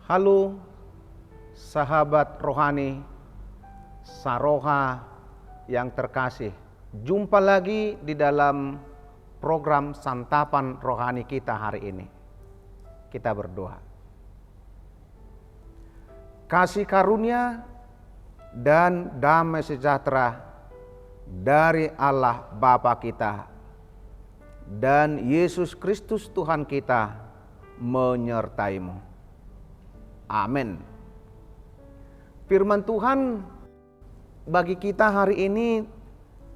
Halo sahabat rohani, Saroha yang terkasih. Jumpa lagi di dalam program santapan rohani kita hari ini. Kita berdoa. Kasih karunia dan damai sejahtera dari Allah Bapa kita dan Yesus Kristus Tuhan kita menyertaimu. Amin. Firman Tuhan bagi kita hari ini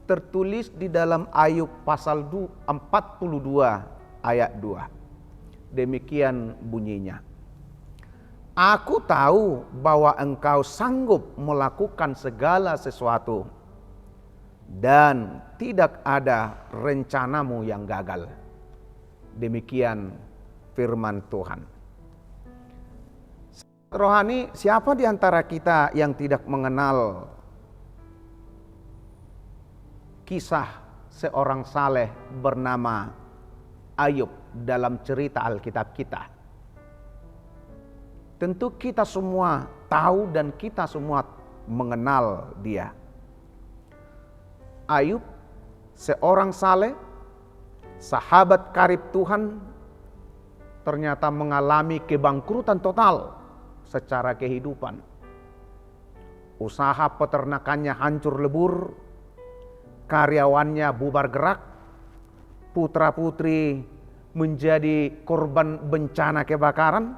tertulis di dalam Ayub pasal 42 ayat 2. Demikian bunyinya. Aku tahu bahwa engkau sanggup melakukan segala sesuatu dan tidak ada rencanamu yang gagal. Demikian firman Tuhan. Rohani, siapa di antara kita yang tidak mengenal kisah seorang saleh bernama Ayub dalam cerita Alkitab kita? Tentu kita semua tahu dan kita semua mengenal dia. Ayub, seorang saleh, sahabat karib Tuhan, ternyata mengalami kebangkrutan total secara kehidupan. Usaha peternakannya hancur lebur, karyawannya bubar gerak, putra-putri menjadi korban bencana kebakaran,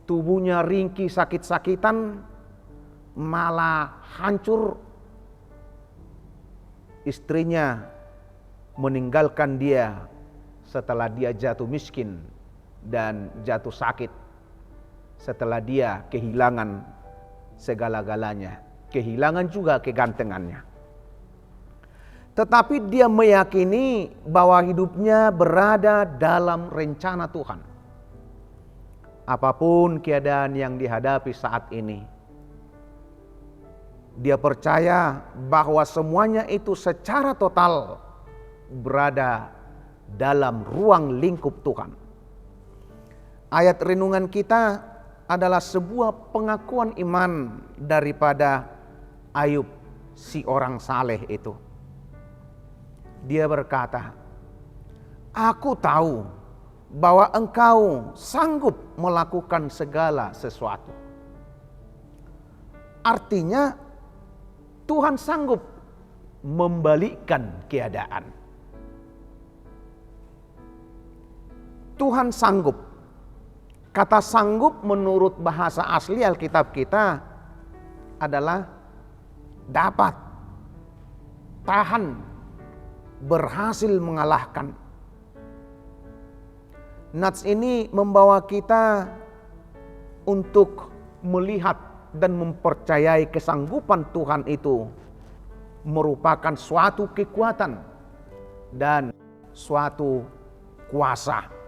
tubuhnya ringkih sakit-sakitan, malah hancur. Istrinya meninggalkan dia setelah dia jatuh miskin dan jatuh sakit. Setelah dia kehilangan segala-galanya, kehilangan juga kegantengannya. Tetapi dia meyakini bahwa hidupnya berada dalam rencana Tuhan. Apapun keadaan yang dihadapi saat ini, dia percaya bahwa semuanya itu secara total berada dalam ruang lingkup Tuhan. Ayat renungan kita adalah sebuah pengakuan iman daripada Ayub, si orang saleh itu. Dia berkata, "Aku tahu bahwa engkau sanggup melakukan segala sesuatu." Artinya Tuhan sanggup membalikkan keadaan. Tuhan sanggup. Kata sanggup menurut bahasa asli Alkitab kita adalah dapat, tahan, berhasil mengalahkan. Nats ini membawa kita untuk melihat dan mempercayai kesanggupan Tuhan itu merupakan suatu kekuatan dan suatu kuasa.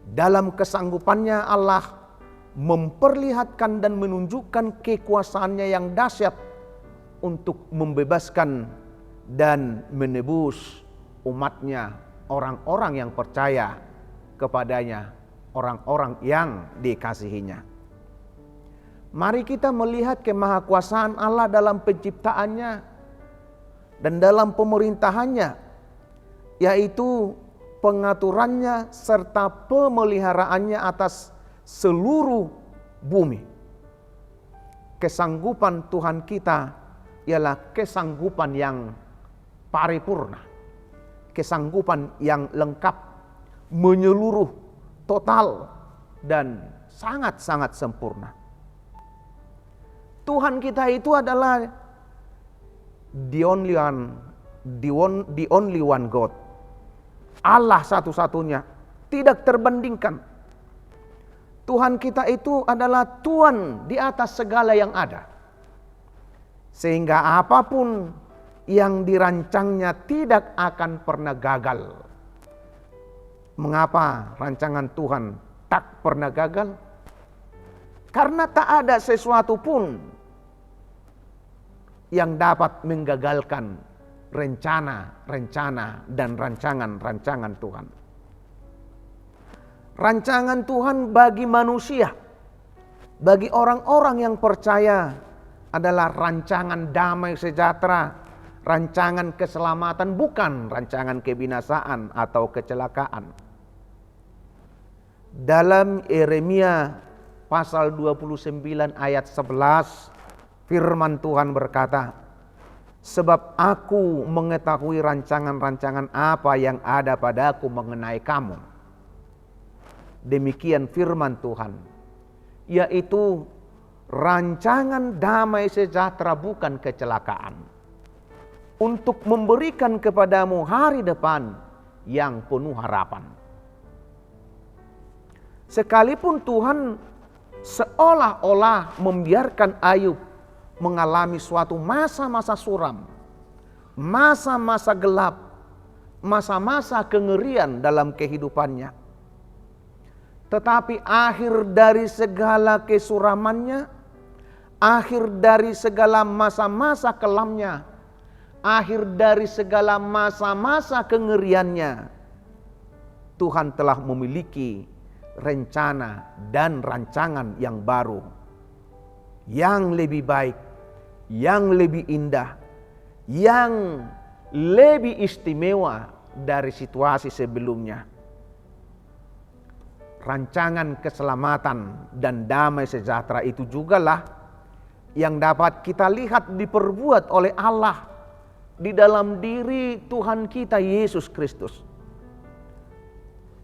Dalam kesanggupannya Allah memperlihatkan dan menunjukkan kekuasaannya yang dahsyat untuk membebaskan dan menebus umatnya, orang-orang yang percaya kepadanya, orang-orang yang dikasihinya. Mari kita melihat kemahakuasaan Allah dalam penciptaannya dan dalam pemerintahannya, yaitu pengaturannya serta pemeliharaannya atas seluruh bumi. Kesanggupan Tuhan kita ialah kesanggupan yang paripurna, kesanggupan yang lengkap, menyeluruh, total, dan sangat-sangat sempurna. Tuhan kita itu adalah the only one God. Allah satu-satunya, tidak terbandingkan. Tuhan kita itu adalah Tuhan di atas segala yang ada. Sehingga apapun yang dirancangnya tidak akan pernah gagal. Mengapa rancangan Tuhan tak pernah gagal? Karena tak ada sesuatu pun yang dapat menggagalkan rencana dan rancangan Tuhan. Rancangan Tuhan bagi manusia bagi orang-orang yang percaya adalah rancangan damai sejahtera, rancangan keselamatan, bukan rancangan kebinasaan atau kecelakaan. Dalam Yeremia pasal 29 ayat 11, firman Tuhan berkata, sebab aku mengetahui rancangan-rancangan apa yang ada padaku mengenai kamu. Demikian firman Tuhan, yaitu rancangan damai sejahtera, bukan kecelakaan, untuk memberikan kepadamu hari depan yang penuh harapan. Sekalipun Tuhan seolah-olah membiarkan Ayub mengalami suatu masa-masa suram, masa-masa gelap, masa-masa kengerian dalam kehidupannya, tetapi akhir dari segala kesuramannya, akhir dari segala masa-masa kelamnya, akhir dari segala masa-masa kengeriannya, Tuhan telah memiliki rencana dan rancangan yang baru, yang lebih baik, yang lebih indah, yang lebih istimewa dari situasi sebelumnya. Rancangan keselamatan dan damai sejahtera itu jugalah yang dapat kita lihat diperbuat oleh Allah di dalam diri Tuhan kita Yesus Kristus.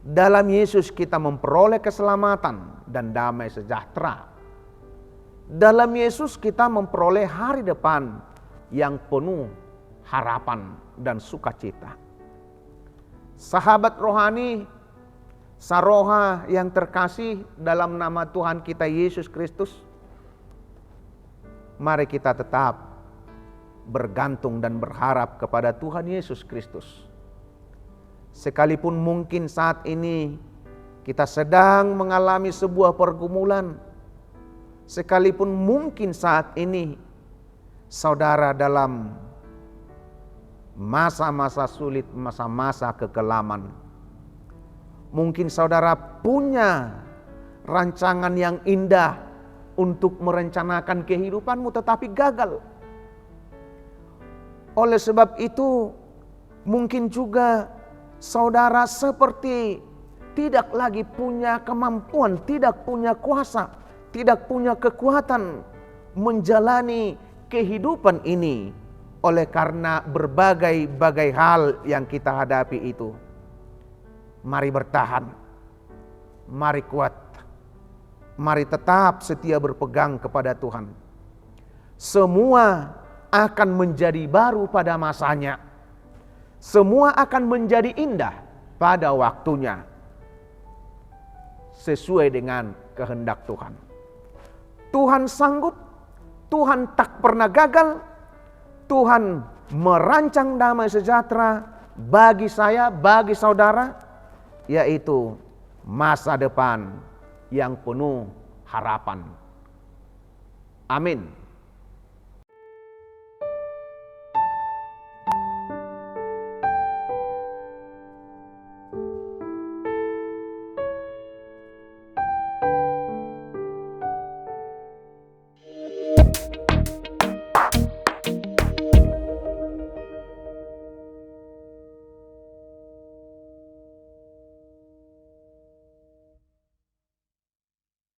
Dalam Yesus kita memperoleh keselamatan dan damai sejahtera. Dalam Yesus kita memperoleh hari depan yang penuh harapan dan sukacita. Sahabat rohani, saroha yang terkasih dalam nama Tuhan kita Yesus Kristus, mari kita tetap bergantung dan berharap kepada Tuhan Yesus Kristus. Sekalipun mungkin saat ini kita sedang mengalami sebuah pergumulan, sekalipun mungkin saat ini saudara dalam masa-masa sulit, masa-masa kekelaman, mungkin saudara punya rancangan yang indah untuk merencanakan kehidupanmu tetapi gagal. Oleh sebab itu, mungkin juga saudara seperti tidak lagi punya kemampuan, tidak punya kuasa, tidak punya kekuatan menjalani kehidupan ini oleh karena berbagai-bagai hal yang kita hadapi itu. Mari bertahan, mari kuat, mari tetap setia berpegang kepada Tuhan. Semua akan menjadi baru pada masanya. Semua akan menjadi indah pada waktunya, sesuai dengan kehendak Tuhan. Tuhan sanggup, Tuhan tak pernah gagal, Tuhan merancang damai sejahtera bagi saya, bagi saudara, yaitu masa depan yang penuh harapan. Amin.